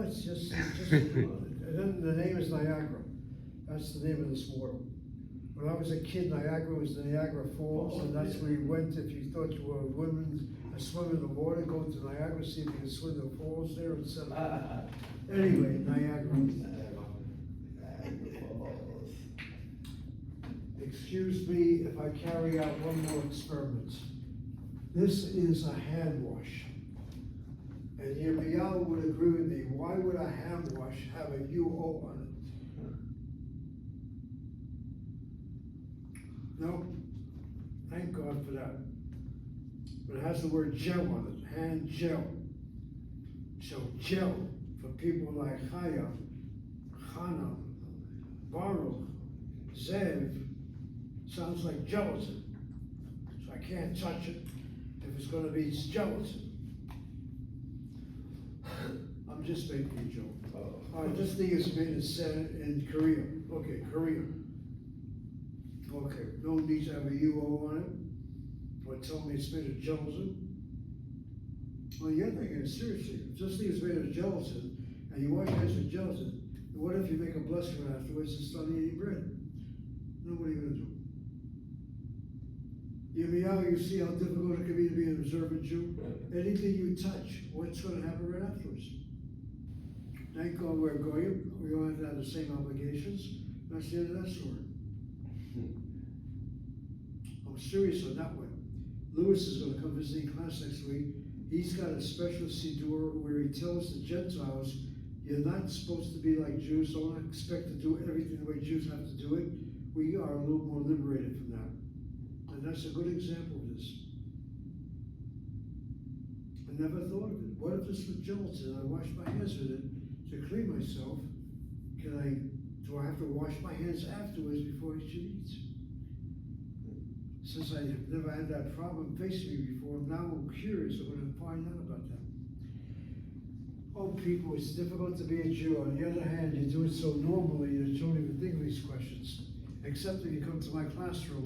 it's just, and then the name is Niagara. That's the name of this water. When I was a kid, Niagara was the Niagara Falls, and that's where you went if you thought you were a woman, a swim in the water, go to Niagara, see if you can swim the falls there instead of. Anyway, Niagara. Excuse me if I carry out one more experiment. This is a hand wash. And Yirmiyahu would agree with me. Why would a hand wash have a UO on it? No, thank God for that. But it has the word gel on it, hand gel. So gel for people like Chaya, Chana, Baruch, Zev, sounds like gelatin. So I can't touch it if it's gonna be gelatin. I'm just making a joke. All right, this thing is made in Korea. Okay, Korea. Okay, no need to have a UO on it. Or tell me it's made of gelatin. Well, you're thinking it seriously. If this thing is made of gelatin, and you wash your hands with gelatin, what if you make a blessing afterwards and start eating bread? Then what are you gonna do? Yirmiyahu, you see how difficult it can be to be an observant Jew? Anything you touch, what's gonna happen right afterwards? Thank God we're going. We don't have to have the same obligations. That's the end of that story. I'm serious on that one. Lewis is going to come visiting class next week. He's got a special siddur where he tells the Gentiles, you're not supposed to be like Jews. Don't expect to do everything the way Jews have to do it. We are a little more liberated from that. And that's a good example of this. I never thought of it. What if this was gelatin? I wash my hands with it to clean myself. Do I have to wash my hands afterwards before I should eat? Since I have never had that problem facing me before, now I'm curious. I'm going to find out about that. Oh, people, it's difficult to be a Jew. On the other hand, you do it so normally that you don't even think of these questions. Except if you come to my classroom,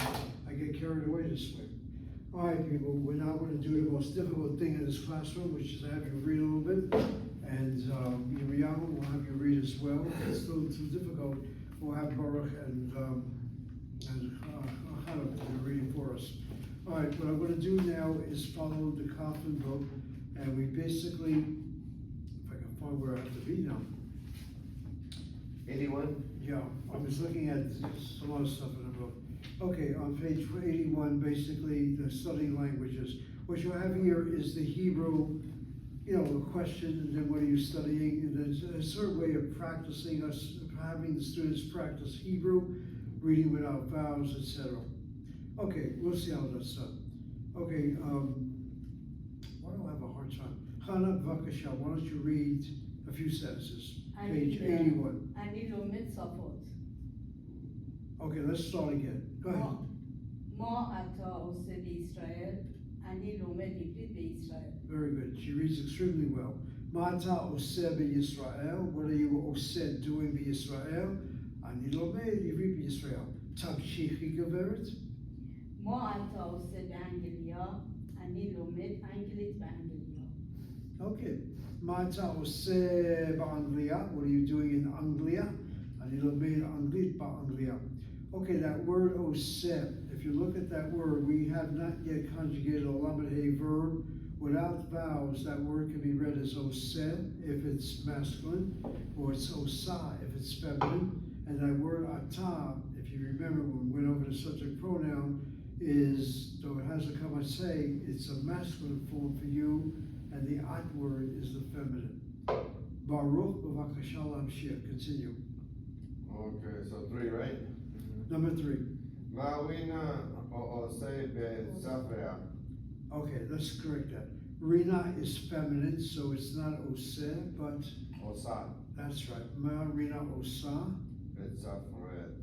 I get carried away this way. All right, people, we're now going to do the most difficult thing in this classroom, which is have you read a little bit. And Yirmiyahu will have you read as well. If it's still too difficult, we'll have Baruch and Hannah reading for us. All right, what I'm going to do now is follow the Kaufman book, and we basically, if I can find where I have to be now. 81? Yeah, I was looking at some other stuff in the book. Okay, on page 81, basically, the studying languages. What you have here is the Hebrew, a question, and then what are you studying? And there's a certain way of practicing us, having the students practice Hebrew, reading without vowels, etc. Okay, we'll see how that's done. Okay, why do I have a hard time? Hannah Vakasha, why don't you read a few sentences? Page 81. אני לומד שפות. Okay, let's start again. Go ahead. מה אתה עושה בישראל? אני לומד עברית בישראל. Very good. She reads extremely well. מה אתה עושה בישראל? What are you עושה doing בישראל? אני לומד עברית בישראל. תמשיכי גברת. מה אתה עושה באנגליה? אני לומד אנגלית באנגליה. Okay. מה אתה עושה באנגליה? What are you doing in Anglia? אני לומד אנגלית באנגליה. Okay, that word oseh, if you look at that word, we have not yet conjugated a lamed hey verb. Without vowels, that word can be read as oseh if it's masculine, or it's osa if it's feminine. And that word atah, if you remember when we went over the subject pronoun, is, though it has a kamaseh, it's a masculine form for you, and the at word is the feminine. Baruch b'vakasha lamshir. Continue. Okay, so 3, right? Number 3. Ma'awina o'osei be'safrea. Okay, let's correct that. Rina is feminine, so it's not oseh, but Osa. that's right. Ma rina osa. Be'safret.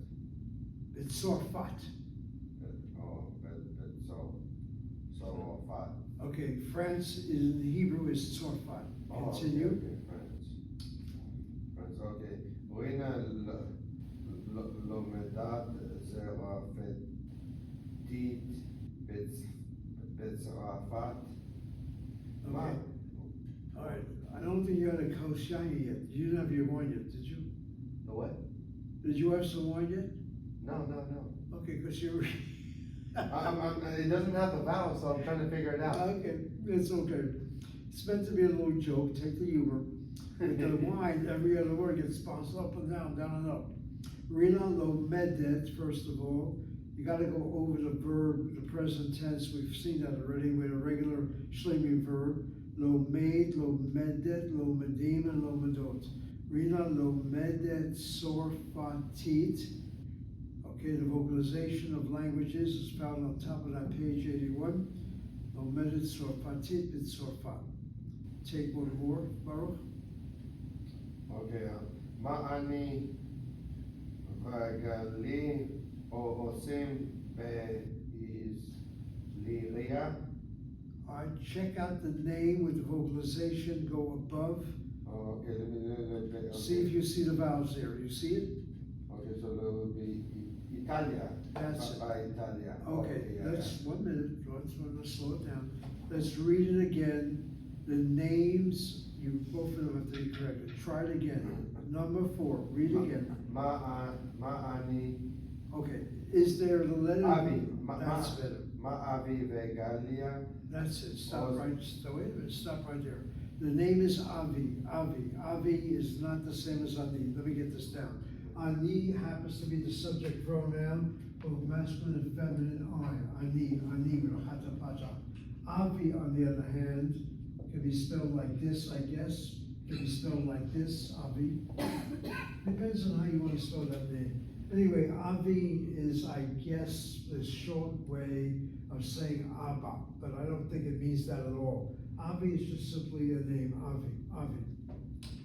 It's sorfat. So fat. Okay, France in Hebrew is sorfat. Continue. Okay, France, okay. Rina lomedat zerafetit betzrafat. Okay. All right. I don't think you had a coach shiny yet. You didn't have your wine yet, did you? The what? Did you have some wine yet? No. Okay, because you're. It doesn't have the vowel, so I'm trying to figure it out. Okay, it's okay. It's meant to be a little joke, take the humor. With the wine, every other word gets bounced up and down and up. Rina lo medet, first of all. You gotta go over the verb, the present tense. We've seen that already with a regular shlemim verb. Lo made, lo medet, lo medim, and lo medot. Rina lo medet sorfatit. Okay, the vocalization of languages is found on top of that page 81. Lo medet sorfatit bit sorfat. Take one more, Baruch. Okay, ma'ani v'gali o osim be'izliria. All right, check out the name with the vocalization, go above. Oh, okay, let me, okay. See if you see the vowels there. You see it? Okay, so that would be Italia. That's it. Italia. Okay, yeah, let's, 1 minute, let's slow it down. Let's read it again. The names, you both of them have to be corrected. Try it again. Number 4, read again. Ma'ani. Okay, is there the letter? Avi. That's better. Ma'avi vegalia. That's it, stop Oh, right, wait a minute, stop right there. The name is Avi. Avi is not the same as Ani. Let me get this down. Ani happens to be the subject pronoun, both masculine and feminine I. Ani with a hata pata. Avi, on the other hand, can be spelled like this, I guess. Can be spelled like this, Avi. Depends on how you want to spell that name. Anyway, Avi is, I guess, the short way of saying Abba, but I don't think it means that at all. Avi is just simply a name, Avi.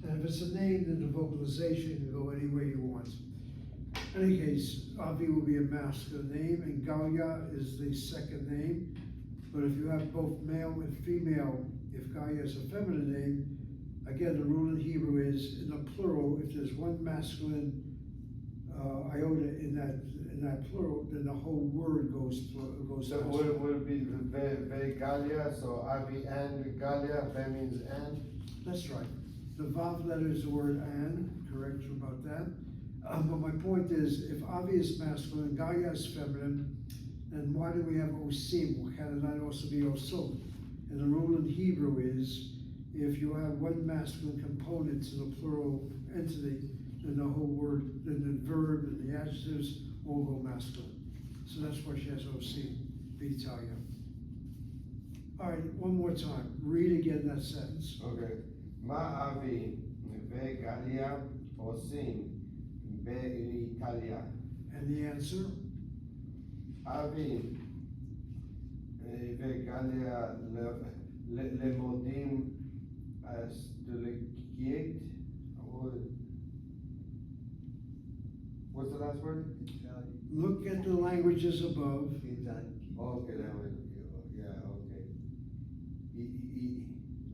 And if it's a name, then the vocalization can go any way you want. In any case, Avi will be a masculine name, and Galia is the second name. But if you have both male and female, if Galia is a feminine name, again, the rule in Hebrew is, in the plural, if there's one masculine iota in that plural, then the whole word goes So would it be vegalia, so Avi and Galia, that means and? That's right. The Vav letter is the word and, correct you about that. But my point is, if Avi is masculine, Galia is feminine, then why do we have Osim? Well, can it not also be Osom? And the rule in Hebrew is, if you have one masculine component to the plural entity, then the whole word, then the verb and the adjectives all go masculine. So that's why she has Osim, Vitalia. All right, one more time. Read again that sentence. Okay. Ma'avi vegalia osim be'Italia. And the answer? Avi vegalia lemodim as delegiate. What's the last word? Look at the languages above. Okay, that was, yeah,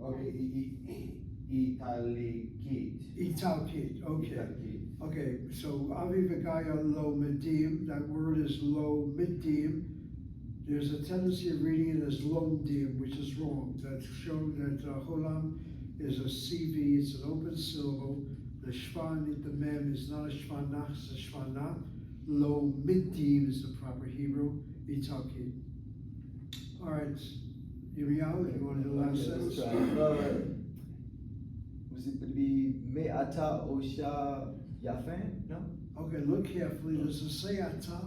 okay. Italikit. Italkit, okay. Italkit. Okay, so Avi Vegaya lo medim, that word is lo midim. There's a tendency of reading it as lomdim, which is wrong. That shows that holam is a CV, it's an open syllable. The shvan, the mem is not a shvanach, it's a shvanah. Lo midim is the proper Hebrew, italkit. All right, Yirmiyahu, you want to do the last sentence? Was it be Me'ata Osha Yafen? No? Okay, look carefully. Does it say ata?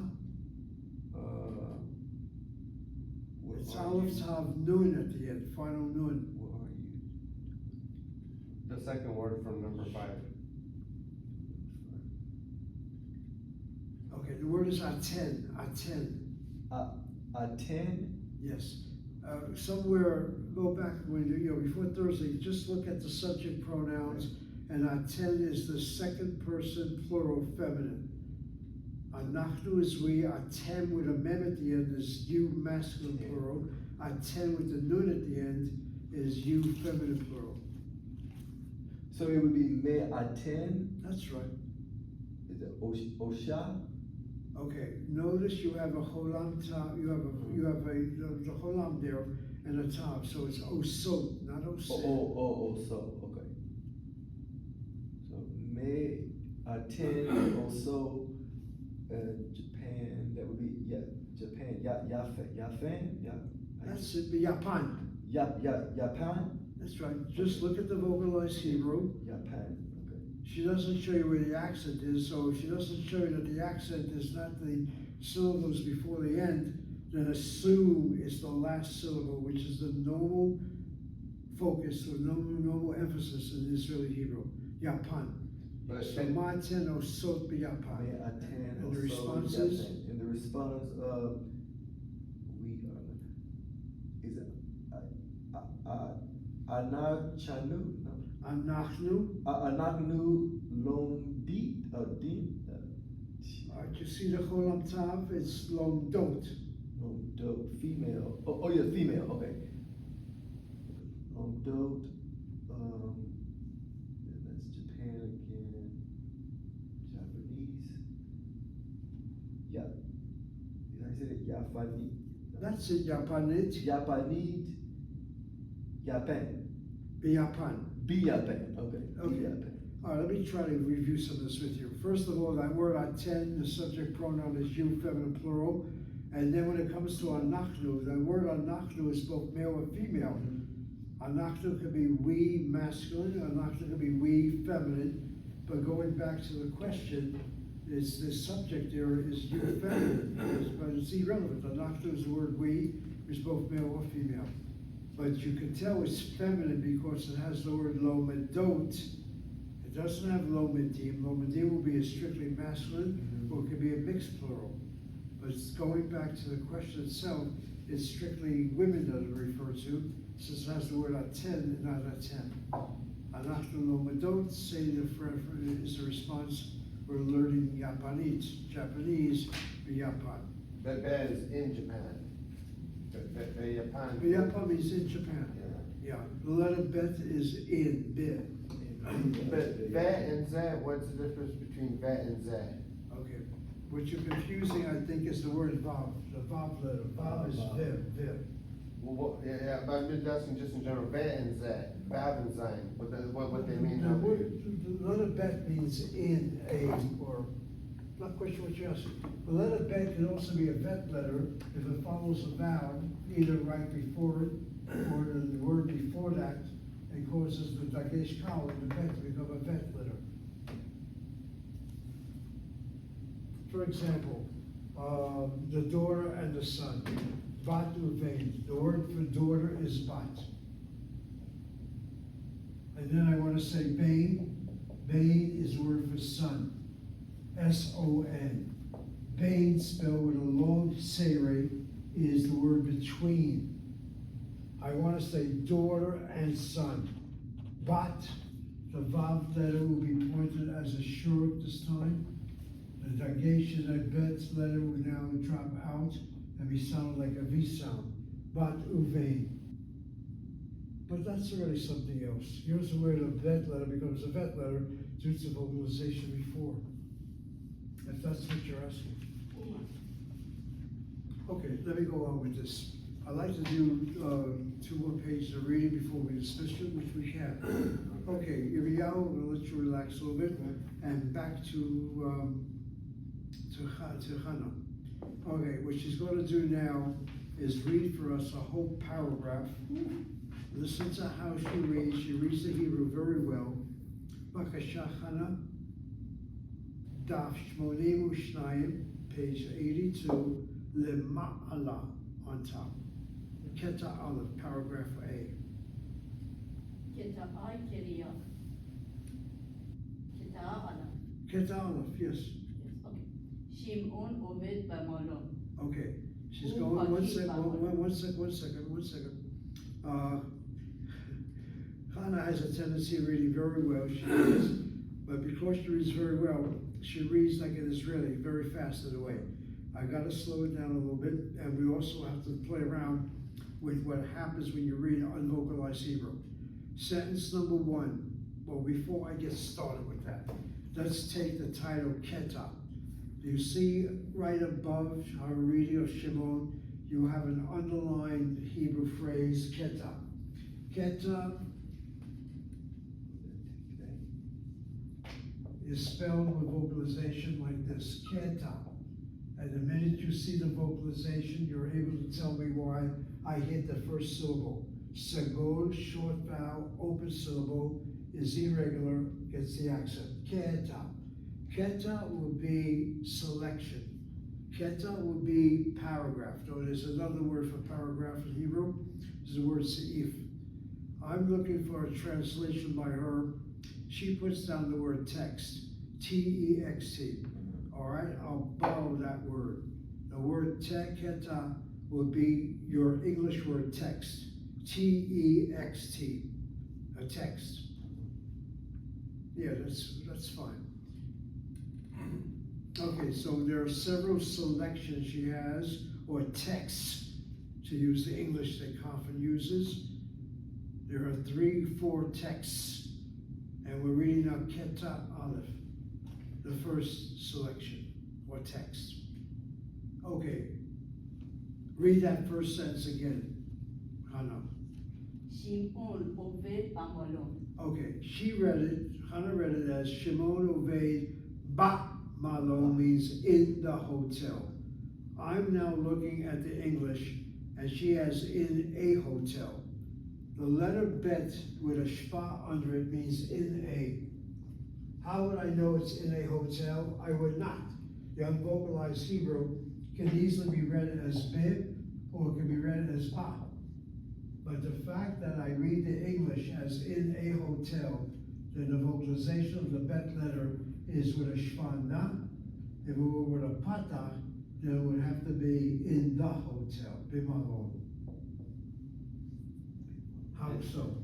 It's Aleph Tav Nun at the end, final Nun. Where are you? The second word from number 5. Okay, the word is aten, aten. Aten? Yes. Somewhere, go back when before Thursday, just look at the subject pronouns, and aten is the second person plural feminine. Anachnu is we, atem with a mem at the end is you masculine plural, aten with the nun at the end is you feminine plural. So it would be Me'aten? That's right. Is it Osha? Okay, notice you have a holam tav, you have the holam there and a tav, so it's osot, not osot. So, okay. attend also Japan. That would be Japan. Yafan. That's it, Japan. Japan. That's right. Just look at the vocalized Hebrew. Japan. Okay. She doesn't show you where the accent is, so if she doesn't show you that the accent is not the syllables before the end, then assume it's the last syllable, which is the normal focus or normal emphasis in Israeli Hebrew. Japan. But So Ma'aten Osot B'Japan. May attend And the also response is? Japan. And the response we is it Anachanu? No. Anachnu. Anachnu Lomdit Din You see the Cholam Tav, it's Lomdot. Lomdot female. Oh yeah, female. Okay. Lomdot. That's Japan again. Japanese. Yeah. I said it. Japanese. That's it, Japanit. Japanese. Japan. B'Japan. Japan. Okay. Okay. Japan. All right, let me try to review some of this with you. First of all, that word attend, the subject pronoun is you, feminine plural. And then when it comes to anachnu, the word anachnu is both male and female. Anachnu could be we, masculine, anachnu could be we, feminine. But going back to the question, is the subject there is you, feminine, but it's irrelevant. Anachnu is the word we, is both male or female. But you can tell it's feminine because it has the word lo medot. It doesn't have lo medim. Lo medim will be a strictly masculine, or it could be a mixed plural. But it's going back to the question itself, it's strictly women that are referred to, since it has the word aten, not aten. Anachnu lo medot, say is the response, we're learning Japanese, Japan. But that is in Japan. The Japan. Japan means in Japan. Yeah. Yeah, the letter bet is in, bit. But that and that, what's the difference between that and that? Okay, what you're confusing, I think, is the word vav, the vav letter. Vav is viv. Well, yeah, but I'm just asking just in general, that and that, Vav and Zayin, what they mean. The word, the letter bet means in a, or, not quite sure what you're asking. The letter bet can also be a vet letter if it follows a vowel, either right before it, or the word before that, and causes the dagesh kal in the bet to become a vet letter. For example, the daughter and the son. Bat uvein. The word for daughter is bat. And then I want to say bain. Bain is the word for son. S-O-N. Bain, spelled with a long serif, is the word between. I want to say daughter and son. Bat, the vav letter will be pointed as a short this time. The dagesh in that bet letter will now drop out and be sounded like a V sound. Bat uvein. But that's already something else. Here's where the vet letter becomes a vet letter due to vocalization before. If that's what you're asking. Okay, let me go on with this. I'd like to do 2 more pages of reading before we dismiss it, which we can. Okay, Iriyahu, we're gonna let you relax a little bit, and back to Hannah. Okay, what she's going to do now is read for us a whole paragraph. Listen to how she reads. She reads the Hebrew very well. Bakasha Hannah, Daf 82, page 82, Lema'ala on top. Keta Aleph, paragraph A. Keta ay keriya. Keta ala. Keta Aleph, yes. Yes, okay. Shimon omed b'malon. Okay, she's going, one second. Hannah has a tendency of reading very well, she reads, but because she reads very well, she reads like an Israeli, very fast in a way. I gotta slow it down a little bit, and we also have to play around with what happens when you read unvocalized Hebrew. Sentence number 1, well, before I get started with that, let's take the title Keta. Do you see right above our reading of Shimon, you have an underlined Hebrew phrase, Keta. Keta is spelled with vocalization like this, keta. And the minute you see the vocalization, you're able to tell me why I hit the first syllable. Sagol, short vowel, open syllable, is irregular, gets the accent. Keta. Keta will be selection. Keta will be paragraph. So there's another word for paragraph in Hebrew. It's the word seif. I'm looking for a translation by her. She puts down the word text, T-E-X-T. All right, I'll borrow that word. The word keta will be your English word text, T-E-X-T, a text. Yeah, that's fine. Okay, so there are several selections she has, or texts, to use the English that Coffin uses. There are 3-4 texts, and we're reading now Keta Aleph, the first selection, or text. Okay, read that first sentence again, Hannah. שמעון עובד במלון. Okay, she read it, Hannah read it as Shimon Oved Ba Malo means in the hotel. I'm now looking at the English, and she has in a hotel. The letter bet with a shpa under it means in a. How would I know it's in a hotel? I would not. The unvocalized Hebrew can easily be read as bib, or it can be read as ba. But the fact that I read the English as in a hotel, then the vocalization of the bet letter is with a shvana. If it were with a patah, then it would have to be in the hotel, bimalon. How so?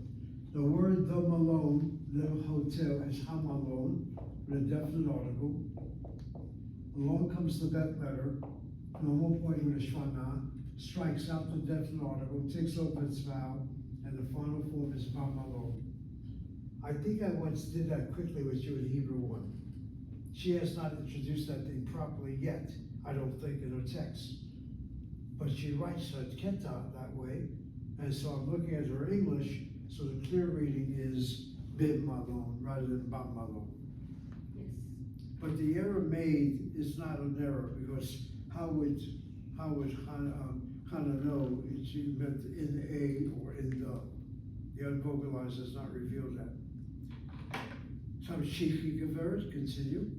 The word the malone, the hotel, is hamalon, with a definite article. Along comes the bet letter, normal point with a shvana, strikes out the definite article, takes over its vowel, and the final form is bamalon. I think I once did that quickly with you in Hebrew 1. She has not introduced that thing properly yet, I don't think, in her text. But she writes her keta that way, and so I'm looking at her English, so the clear reading is bib malon rather than bab malon. Yes. But the error made is not an error, because how would Hannah know she meant in a or in the? The unvocalized does not reveal that. Some Shikhi Geverit, continue.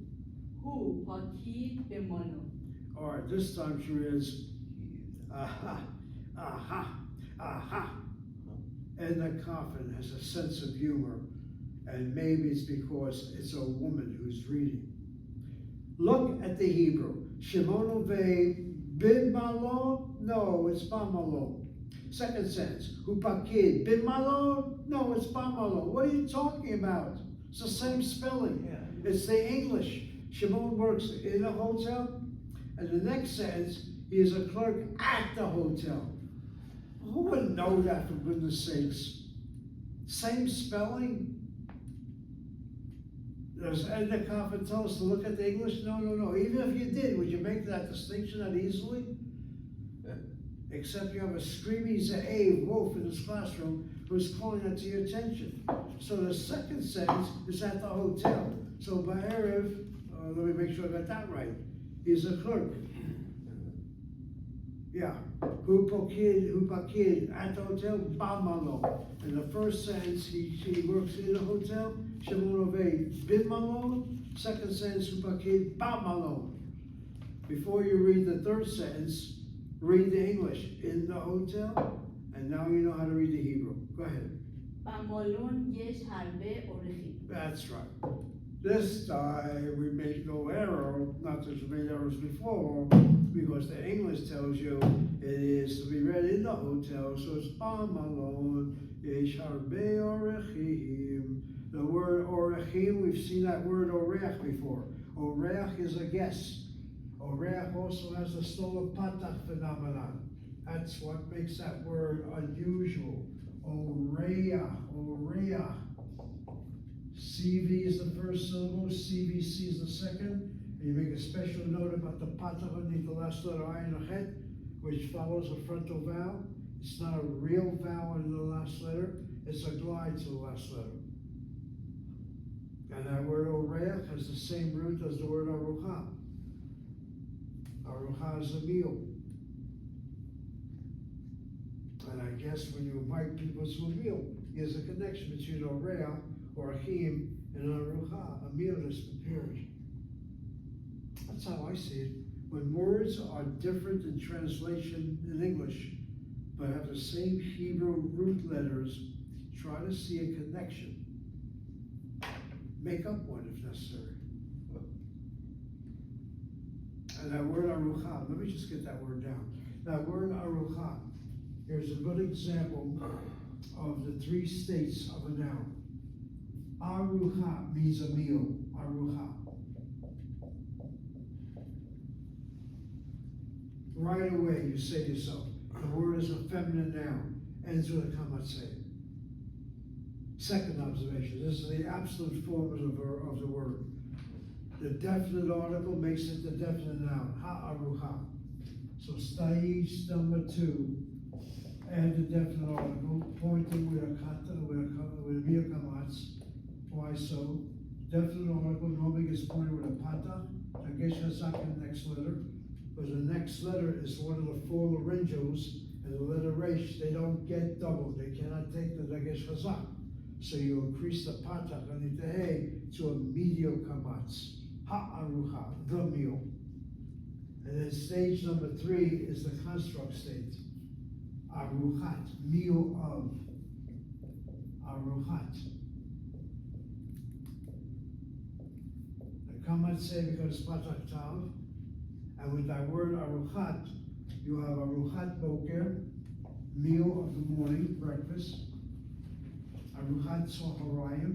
הוא פקיד במלון. All right, this time she reads, aha, aha, aha. Edna Coffin has a sense of humor, and maybe it's because it's a woman who's reading. Look at the Hebrew. Shimon Oved bin malon? No, it's ba malon. Second sentence. Hupakid bin malon? No, it's ba malon. What are you talking about? It's the same spelling. Yeah. It's the English. Shimon works in a hotel, and the next sentence, he is a clerk at the hotel. Who would know that, for goodness sakes? Same spelling? Does Edna Coffin tell us to look at the English? No. Even if you did, would you make that distinction that easily? Except you have a screaming Ze'ev wolf in his classroom who's calling that to your attention. So the second sentence is at the hotel. So Ba'erev, let me make sure I got that right. He's a clerk. Yeah. Hupakid at the hotel, Bamalo. In the first sentence, he works in a hotel, Shimon Oved bin malon. Second sentence, Hupakid, Bamalo. Before you read the third sentence, read the English in the hotel, and now you know how to read the Hebrew. Go ahead. במלון יש הרבה אורחים. That's right. This time we make no error, not that we made errors before, because the English tells you it is to be read in the hotel, so it's ba malon, yesh harbe orechim. The word orechim, we've seen that word oreach before. Oreach is a guest. Oreach also has the Stola Patach phenomenon. That's what makes that word unusual. Oreach. CV is the first syllable, CVC is the second. And you make a special note about the patach underneath the last letter ayin or chet, which follows a frontal vowel. It's not a real vowel in the last letter, it's a glide to the last letter. And that word Aramaic has the same root as the word arucha. Arucha is a meal. And I guess when you invite people to a meal, there's a connection between orea or achim and arucha, a meal that's prepared. That's how I see it. When words are different in translation in English, but have the same Hebrew root letters, try to see a connection. Make up one if necessary. And that word arucha, let me just get that word down. That word arucha, here's a good example of the three states of a noun. Arucha means a meal, arucha. Right away, you say to yourself, the word is a feminine noun, ends with a kamatse. Second observation, this is the absolute form of the word. The definite article makes it the definite noun, ha'arucha. So stage number 2, add the definite article, pointing with a kata, with a mia kamatz. Why so? Definite article normally gets pointed with a pata, dagesh hazak in the next letter. Because the next letter is one of the 4 laryngeals, and the letter resh, they don't get doubled. They cannot take the dagesh hazak. So you increase the patak on the hey to a medial kamatz, ha'arucha, the meal. And then stage number 3 is the construct state, aruchat, meal of, aruchat. The kamatz say because patak tav. And with that word aruchat, you have aruchat boker, meal of the morning, breakfast. Aruchat tzoharayim,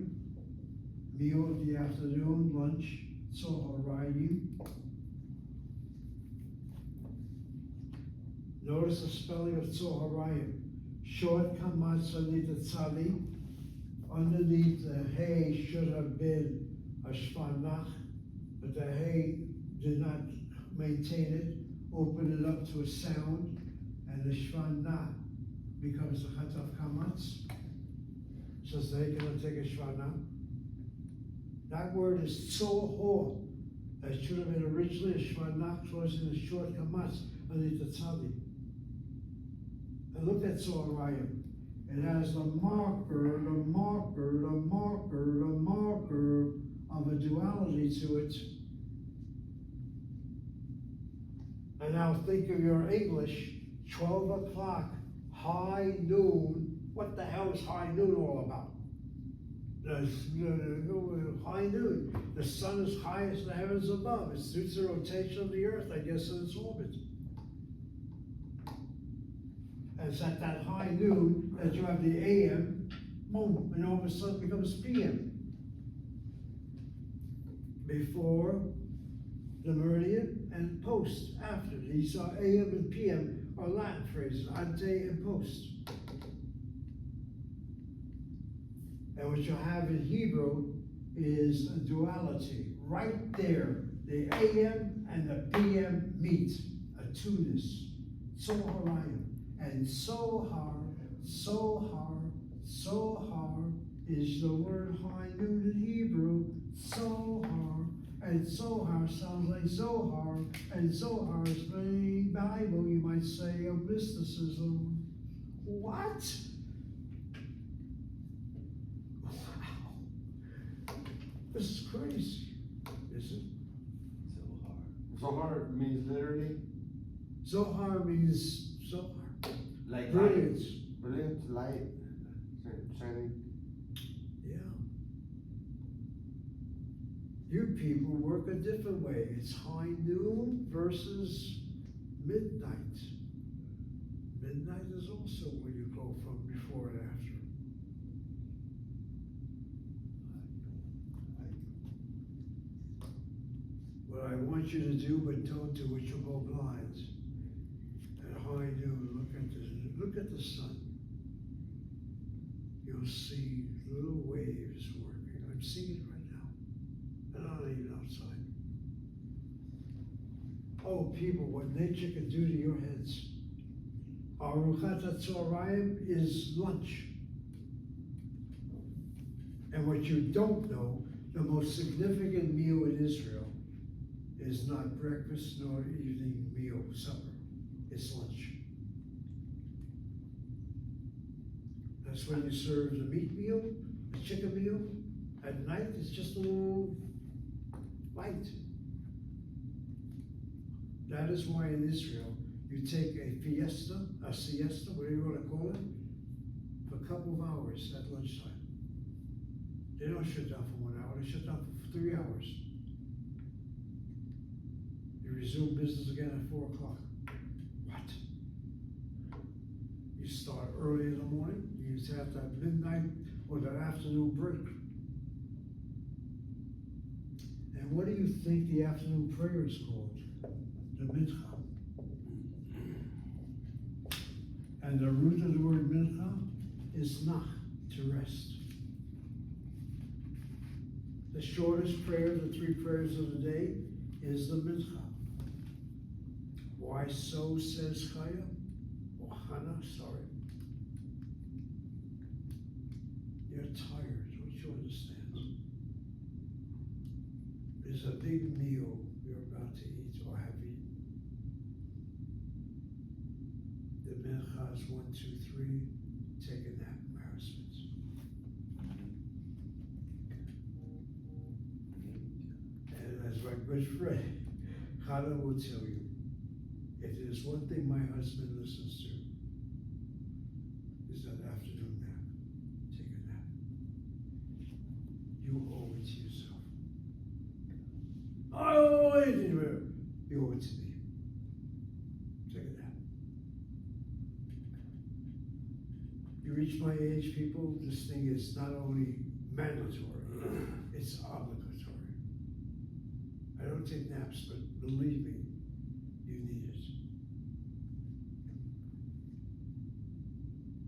meal of the afternoon, lunch, tzoharayim. Notice the spelling of tzoharayim. Short kamatz underneath the tzali. Underneath the hay should have been a shvanach, but the hay did not maintain it, open it up to a sound, and the shvanah becomes the chataf kamatz. So they cannot take a shvanah. That word is tzohor. That should have been originally a shvanah closing the short kamatz underneath the tzadi. And look at tzoharayim. It has the marker of a duality to it. And now think of your English, 12 o'clock, high noon. What the hell is high noon all about? High noon. The sun is highest in the heavens above. It suits the rotation of the earth, I guess, in its orbit. And it's at that high noon that you have the AM moment, and all of a sudden it becomes PM. Before the meridian and post after. These are AM and PM are Latin phrases, ante and post. And what you have in Hebrew is a duality. Right there, the AM and the PM meet, a two-ness, Tzoharayim. And Sohar is the word high noon in Hebrew, Sohar. And Zohar sounds like Zohar, and Zohar is very Bible, you might say, of mysticism. What? Wow. This is crazy, is it? Zohar means literally? Zohar means Zohar. Like brilliance. light. Brilliant, light, shining. Yeah. You people work a different way. It's high noon versus midnight. Midnight is also where you go from before and after. What I want you to do, but don't do, it, you'll go blind. At high noon, look at the sun. You'll see little waves working. I'm seeing it right now. And I'm not even outside. Oh, people, what nature can do to your heads. Aruchat HaTzoharayim is lunch. And what you don't know, The most significant meal in Israel is not breakfast nor evening meal, supper. It's lunch. That's when you serve the meat meal, the chicken meal. At night, it's just a little light. That is why in Israel, you take a siesta, whatever you want to call it, for a couple of hours at lunchtime. They don't shut down for 1 hour, they shut down for 3 hours. You resume business again at 4 o'clock. What? You start early in the morning, you used to have that midnight or that afternoon break. And what do you think the afternoon prayer is called? The mincha. And the root of the word mincha is nach, to rest. The shortest prayer of the 3 prayers of the day is the mincha. Why so, says Chaya? Or Hannah, sorry. You're tired, don't you understand? There's a big meal you're about to eat or have eaten. The mincha is 1, 2, 3, take a nap, my husband. And as my good friend, Chana will tell you, if there's one thing my husband listens to, is that afternoon nap. Take a nap. You owe it to yourself. I owe it to you. You owe it to me. Take a nap. You reach my age, people, this thing is not only mandatory, it's obligatory. I don't take naps, but believe me, you need it.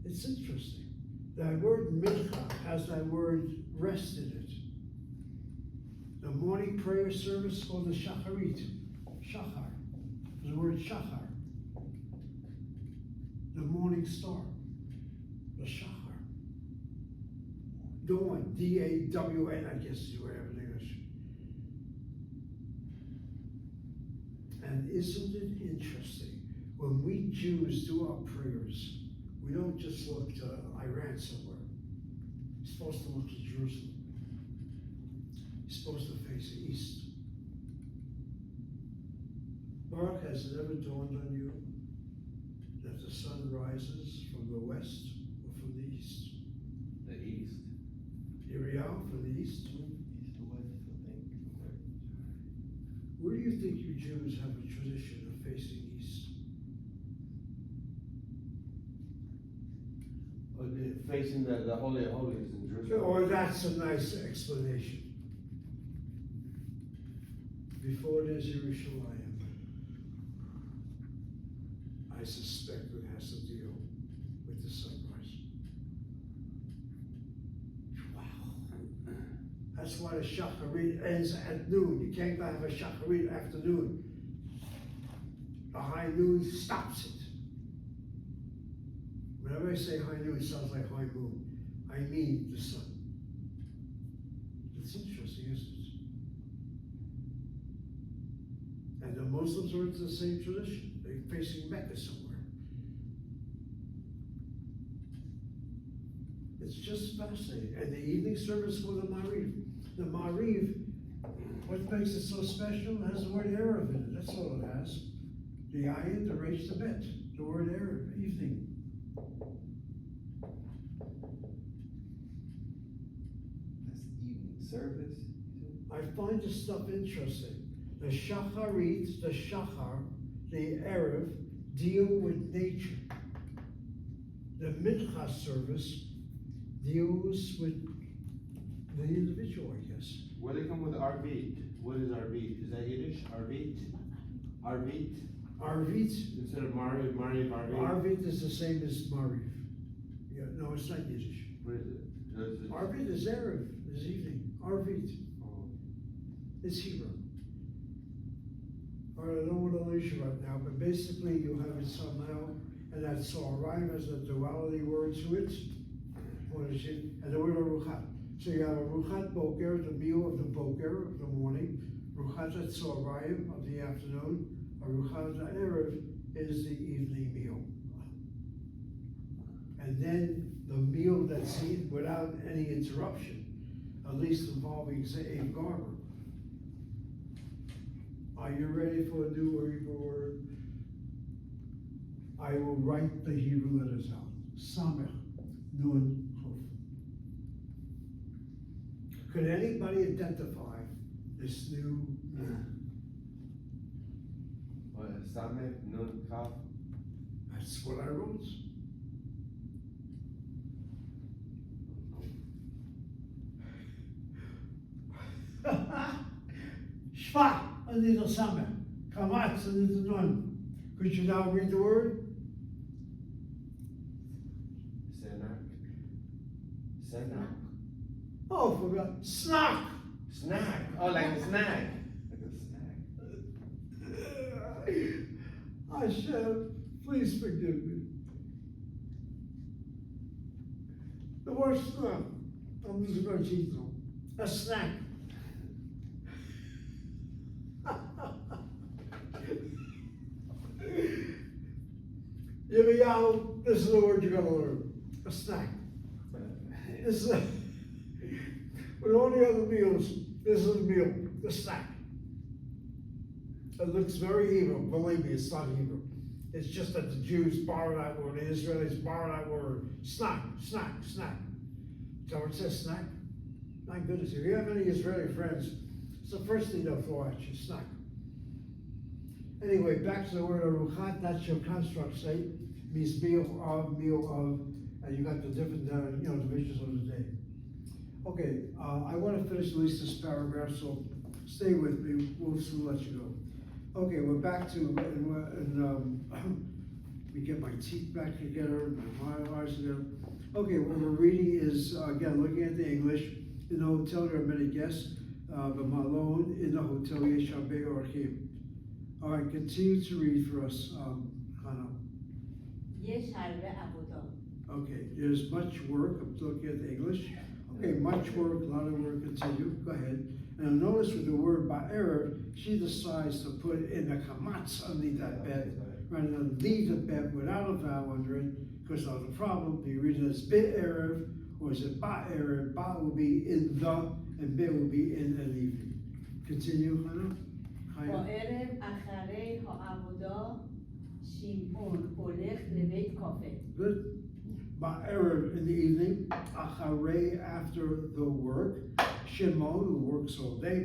It's interesting. That word mincha has that word rest in it. The morning prayer service called the shacharit, shachar. The word shachar. The morning star, the shachar. Dawn, D-A-W-N, I guess is whatever in English. And isn't it interesting? When we Jews do our prayers, we don't just look to Iran somewhere. You're supposed to look to Jerusalem. You're supposed to face the east. Baruch, has it ever dawned on you that the sun rises from the west or from the east? The east. Iriel from the east? East to west, I think. Where do you think you Jews have a tradition of facing east? Facing the Holy of Holies in Jerusalem. Or that's a nice explanation. Before there's Yerushalayim, I suspect it has to deal with the sunrise. Wow. That's why the shacharit ends at noon. You can't have a shacharit afternoon. The high noon stops it. Whenever I say high noon, it sounds like high moon. I mean the sun. It's interesting, isn't it? And the Muslims are into the same tradition. They're facing Mecca somewhere. It's just fascinating. And the evening service for the Mariv. The Mariv, what makes it so special? It has the word Erev in it. That's all it has. The ayin, the resh, the bet. The word Erev, evening. That's evening service. I find this stuff interesting. The shacharit, the shachar, the erev deal with nature. The mincha service deals with the individual, I guess. Where they come with Arvit? What is Arvit? Is that Yiddish? Arvit? Arvit? Arvit. Instead of Mariv, Arvit? Arvit is the same as Mariv. Yeah, no, it's not Yiddish. What is it? Arvit is erev, is evening. Arvit. Oh. It's Hebrew. All right, I don't want to lose you right now, but basically you have it somehow, and that Soharim has a duality word to it, and the word Aruchat. So you have a Ruchat Boker, the meal of the Boker of the morning, Ruchat Tzorayim of the afternoon, a Ruchat Erev is the evening meal. And then the meal that's eaten without any interruption, at least involving Ze'ev Garber. Are you ready for a new Hebrew word? I will write the Hebrew letters out. Samech, Nun, Chuf. Could anybody identify this new? Sameh, Nun, Kaf. That's what I wrote. Shva, under the Samech. Kamatz, under the Nun. Could you now read the word? Senak. Oh, forgot. Snack. Snack. Oh, like a snack. Hashem, please forgive me. The word snack. I'm using my cheese. A snack. Yirmiyahu, this is the word you're gonna learn. A snack. This is with all the other meals, this is a meal, the snack. It looks very evil. Believe me, it's not evil. It's just that the Jews borrow that word, the Israelis borrow that word. Snack, snack, snack. So it says snack. My goodness, if you have any Israeli friends, it's the first thing they'll throw at you, snack. Anyway, back to the word aruchat, that's your construct state. Means meal of, and you got the different, divisions of the day. Okay, I want to finish at least this paragraph, so stay with me. We'll soon let you go. Okay, we're back to, we get my teeth back together, my eyes together. Okay, what we're reading is, again, looking at the English. In the hotel, there are many guests, but Malone, in the hotel, Yeshabei Orchim. All right, continue to read for us, Hannah. יש הרבה עבודה. Okay, there's much work. I'm looking at the English. Okay, much work, a lot of work. Continue. Go ahead. And notice with the word ba'erev, she decides to put in a kamatz underneath that bed, rather than leave the bed without a vowel under it, because of the problem. Do you read it as be'erev, or is it ba'erev? Ba will be in the, and be will be in an evening. Continue, Hannah. בערב אחרי העבודה שמעון הולך לבית קפה. Good. Ba'erev in the evening, acharei after the work. Shimon, who works all day,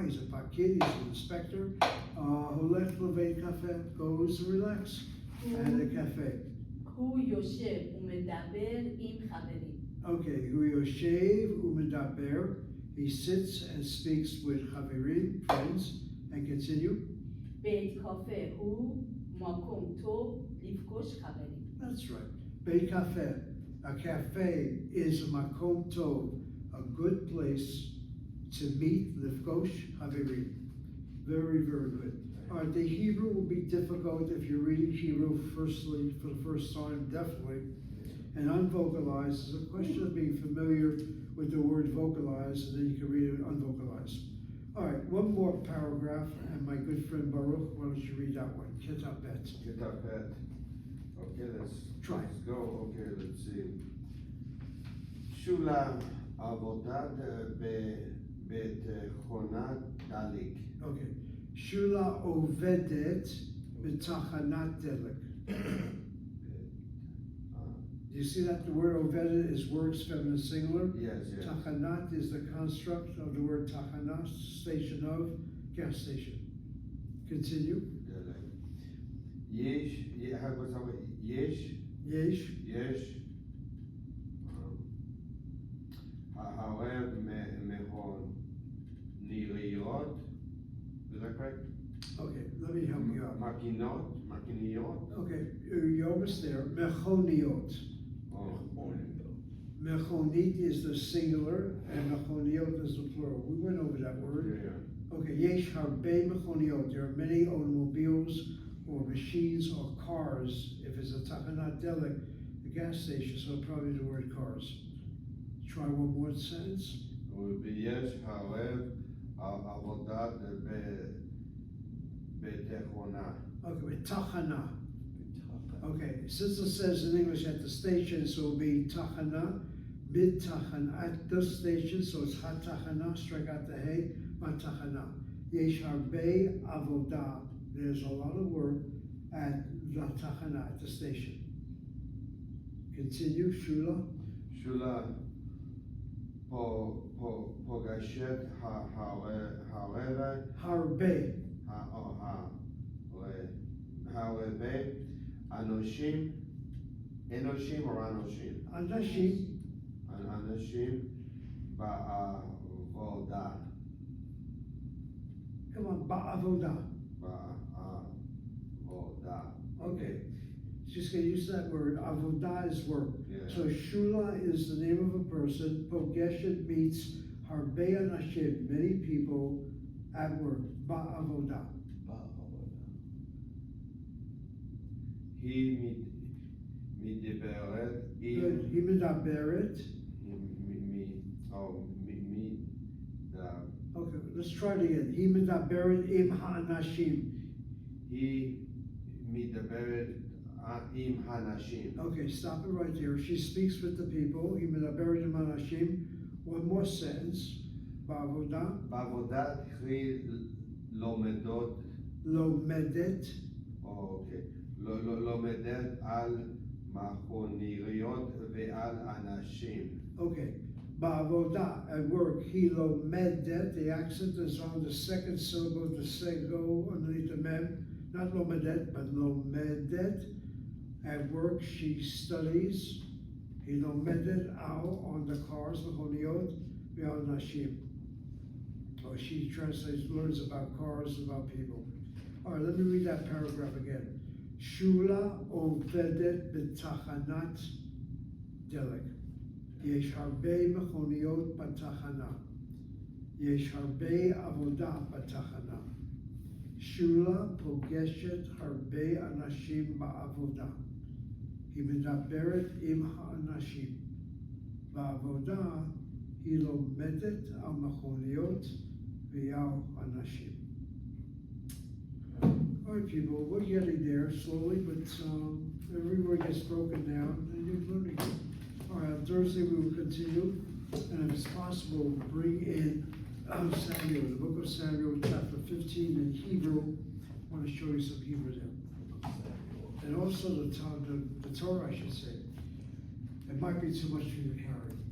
he's a pakid, he's an inspector. Holech levei kafe, goes to relax at a cafe. הוא יושב ומדבר עם חברים. Okay, hu yoshev umedaber, he sits and speaks with chaverim, friends, and continue. בית קפה הוא מקום טוב לפגוש חברים. That's right. Beit Cafe. A cafe is a makom tov, a good place to meet lifkosh haverim. Very, very good. All right, the Hebrew will be difficult if you're reading Hebrew for the first time, definitely. And unvocalized is a question of being familiar with the word vocalized, and then you can read it unvocalized. All right, one more paragraph, and my good friend Baruch, why don't you read that one? Ketabet. Ketapet. Okay, let's Try. Let's go. Okay, let's see. Shula Avodad Bet Chonat Dalik. Okay. Shula ovedet b'tachanat delek. Do you see that the word ovedet is words feminine singular? Yes, yes. Tachanat is the construct of the word tachana, station of, gas station. Continue. Yesh, how was that? Yesh, Yesh. Ha'arev mehon niriyot. Is that correct? Okay, let me help you out. Makiniyot. Okay, you're almost there. Mechoniot. Oh, Mechonit is the singular, and mechoniot is the plural. We went over that word. yeah. Okay, yesh harbe mechoniot. There are many automobiles or machines or cars. If it's a tachanat delek, the gas station, so probably the word cars. Try one more sentence. ויש הרב עבודת בתחונה. Okay, tachana. Okay, since it says in English at the station, so it'll be tachana, bid tachana, at the station, so it's hat tachana, strike out the hay, mat tachana. Yesh harbe avodah, there's a lot of work at the tachana, at the station. Continue, Shula. שולה פוגשת הרב Harbe, הרבה אנושים או אנושים? anashim, אנשים בעבודה. come on, ba'avodah. בעבודה. Okay, just gonna use that word, avodah is work. Yeah. So Shula is the name of a person, Pogeshet meets Harbe Anashim, many people at work, ba'avodah. היא מדברת Good, he medaberet. Okay, let's try it again. He medaberet im ha'anashim. היא מדברת עם הנשים. Okay, stop it right there. She speaks with the people. He medaberet im ha'anashim. One more sentence. Ba'avodah. בעבודה היא לומדות, Lomedet. אוקיי, לומדת על מכוניות ועל אנשים. Okay. Ba'avodah, at work, he lomedet, the accent is on the second syllable, the sego underneath the mem, not lomedet, but lomedet. At work, she studies, he lomedet out on the cars, mechoniot, ve'al nashim. Or she translates, learns about cars, about people. All right, let me read that paragraph again. Shula ovedet betachanat delek. יש הרבה מכוניות בתחנה. יש הרבה עבודה בתחנה. שולה פוגשת הרבה אנשים בעבודה. היא מדברת עם האנשים. בעבודה היא לומדת על מכוניות ועל אנשים. All right, people, we're getting there slowly, but every word gets broken down and you're learning. All right, on Thursday we will continue, and if it's possible, bring in Samuel, the book of Samuel, chapter 15 in Hebrew. I want to show you some Hebrew there. And also the Torah, I should say. It might be too much for you to